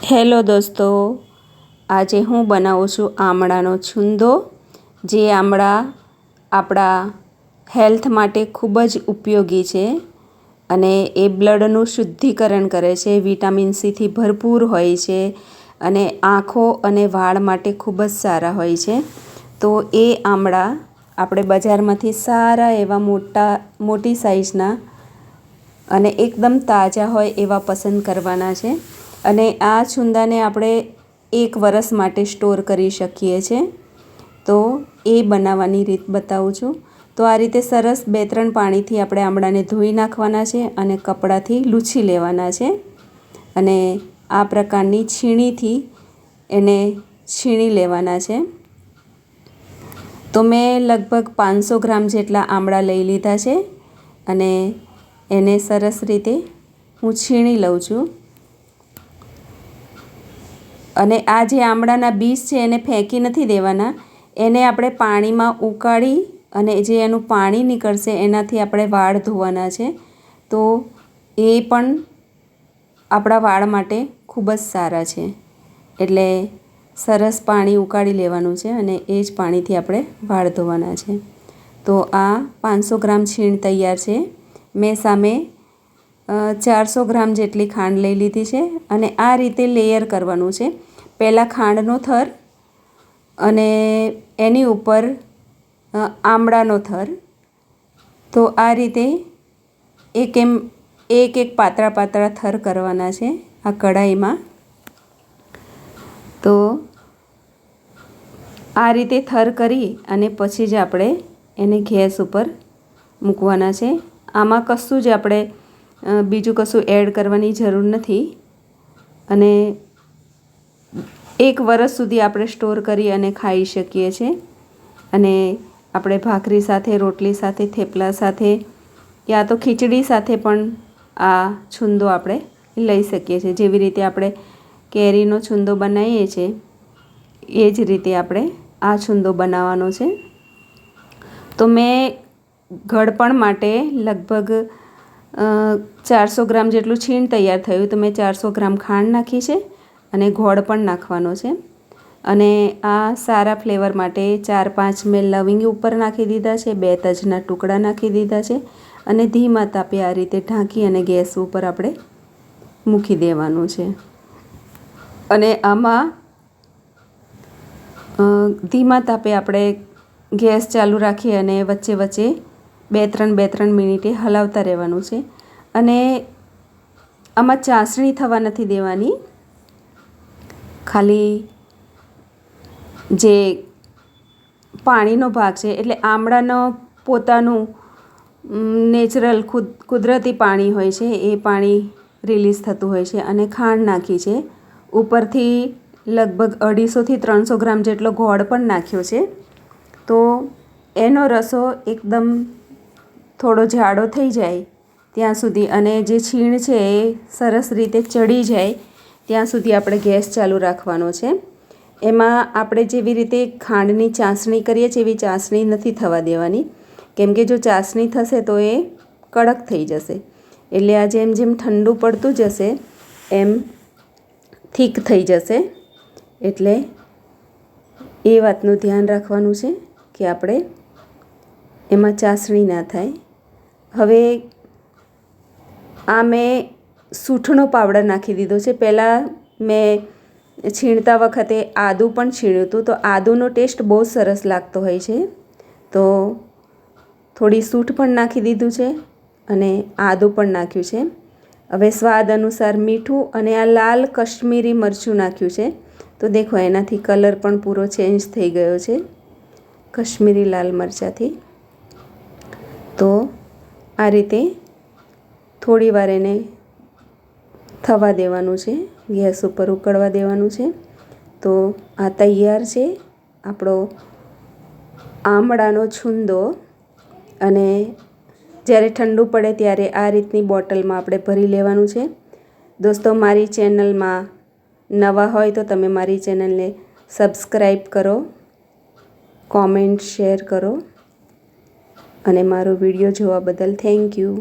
Hello દોસ્તો, આજે હું બનાવું છું આમળાનો છુંદો। જે આમળા આપણા હેલ્થ માટે ખૂબ જ ઉપયોગી છે અને એ બ્લડનું શુદ્ધિકરણ કરે છે, વિટામિન સીથી ભરપૂર હોય છે અને આંખો અને વાળ માટે ખૂબ જ સારા હોય છે। તો એ આમળા આપણે બજારમાંથી સારા એવા મોટી સાઇઝના અને એકદમ તાજા હોય એવા પસંદ કરવાના છે અને આ છુંદાને આપણે 1 વર્ષ માટે સ્ટોર કરી શકીએ છીએ। તો એ બનાવવાની રીત બતાવું છું। તો આ રીતે સરસ 2-3 પાણીથી આપણે આમળાને ધોઈ નાખવાના છે અને કપડાથી લૂછી લેવાના છે અને આ પ્રકારની છીણીથી એને છીણી લેવાના છે। તો મેં લગભગ 500 ગ્રામ જેટલા આમળા લઈ લીધા છે અને એને સરસ રીતે હું છીણી લઉં છું। અને આ જે આમળાના બીજ છે એને ફેંકી નથી દેવાના, એને આપણે પાણીમાં ઉકાળી અને જે એનું પાણી નીકળશે એનાથી આપણે વાળ ધોવાના છે। તો એ પણ આપણા વાળ માટે ખૂબ જ સારા છે, એટલે સરસ પાણી ઉકાળી લેવાનું છે અને એ જ પાણીથી આપણે વાળ ધોવાના છે। તો આ 500 ગ્રામ છીણ તૈયાર છે। મેં સામે 400 ગ્રામ જેટલી ખાંડ લઈ લીધી છે અને આ રીતે લેયર કરવાનું છે। પહેલાં ખાંડનો થર અને એની ઉપર આમળાનો થર। તો આ રીતે એક પાતળા પાતળા થર કરવાના છે આ કઢાઈમાં। તો આ રીતે થર કરી અને પછી જ આપણે એને ગેસ ઉપર મૂકવાના છે। આમાં કશું જ આપણે બીજું કશું એડ કરવાની જરૂર નથી અને 1 વર્ષ સુધી આપણે સ્ટોર કરી અને ખાઈ શકીએ છીએ અને આપણે ભાખરી સાથે, રોટલી સાથે, થેપલા સાથે યા તો ખીચડી સાથે પણ આ છુંદો આપણે લઈ શકીએ છીએ। જેવી રીતે આપણે કેરીનો છુંદો બનાવીએ છીએ એ જ રીતે આપણે આ છુંદો બનાવવાનો છે। તો મેં ગળપણ માટે લગભગ 400 ગ્રામ જેટલું છીણ તૈયાર થયું, તો મેં 400 ગ્રામ ખાંડ નાખી છે અને ગોળ પણ નાખવાનો છે અને આ સારા ફ્લેવર માટે 4-5 મેં લવિંગ ઉપર નાખી દીધા છે, 2 તજના ટુકડા નાખી દીધા છે અને ધીમા તાપે આ રીતે ઢાંકી અને ગેસ ઉપર આપણે મૂકી દેવાનું છે। અને આમાં ધીમા તાપે આપણે ગેસ ચાલુ રાખી અને વચ્ચે વચ્ચે 2-3 મિનિટે હલાવતા રહેવાનું છે અને આમાં ચાસણી થવા નથી દેવાની। ખાલી જે પાણીનો ભાગ છે એટલે આમળાનો પોતાનું નેચરલ કુદરતી પાણી હોય છે, એ પાણી રિલીઝ થતું હોય છે અને ખાંડ નાખી છે। ઉપરથી લગભગ 250-300 ગ્રામ જેટલો ગોળ પણ નાખ્યો છે। તો એનો રસો એકદમ થોડો જાડો થઈ જાય ત્યાં સુધી અને જે છીણ છે એ સરસ રીતે ચડી જાય ત્યાં સુધી આપણે ગેસ ચાલુ રાખવાનો છે। એમાં આપણે જેવી રીતે ખાંડની ચાસણી કરીએ છીએ એવી ચાસણી નથી થવા દેવાની, કેમ કે જો ચાસણી થશે તો એ કડક થઈ જશે। એટલે આ જેમ જેમ ઠંડુ પડતું જશે એમ થીક થઈ જશે, એટલે એ વાતનું ધ્યાન રાખવાનું છે કે આપણે એમાં ચાસણી ના થાય। હવે આ મેં સૂંઠનો પાવડર નાખી દીધો છે। પહેલાં મેં છીણતા વખતે આદું પણ છીણ્યું હતું, તો આદુનો ટેસ્ટ બહુ સરસ લાગતો હોય છે, તો થોડી સૂંઠ પણ નાખી દીધું છે અને આદું પણ નાખ્યું છે। હવે સ્વાદ અનુસાર મીઠું અને આ લાલ કશ્મીરી મરચું નાખ્યું છે। તો દેખો એનાથી કલર પણ પૂરો ચેન્જ થઈ ગયો છે કશ્મીરી લાલ મરચાંથી। તો આ રીતે થોડી વાર એને થવા દેવાનું છે, ગેસ ઉપર ઉકળવા દેવાનું છે। તો આ તૈયાર છે આપણો આમળાનો છુંદો અને જ્યારે ઠંડુ પડે ત્યારે આ રીતની બોટલમાં આપણે ભરી લેવાનું છે। દોસ્તો, મારી ચેનલમાં નવા હોય તો તમે મારી ચેનલને સબસ્ક્રાઈબ કરો, કોમેન્ટ, શેર કરો અને મારો વિડીયો જોવા બદલ થેન્ક યુ।